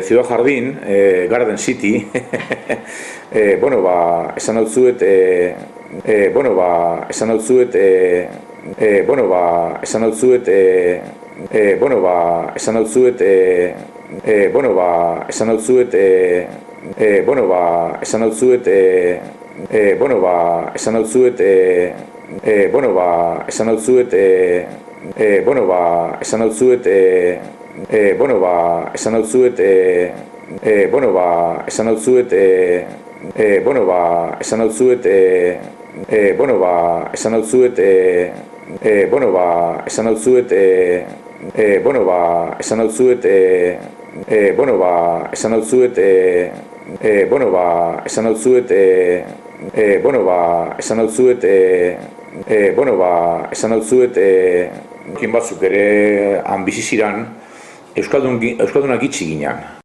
Ciudad Jardín, Garden City, esan hau zuet, esan hau zuet, esan hau zuet, esan hau zuet, esan hau zuet, esan hau zuet, esan hau zuet, esan hau zuet, esan hau zuet, esan hau zuet, esan hau zuet, esan hau zuet, esan hau zuet, esan hau zuet, esan hau zuet, esan hau zuet, esan hau zuet, esan hau zuet, esan hau zuet, batzuk ere han bizi ziran, Euskaldunak itxi ginen.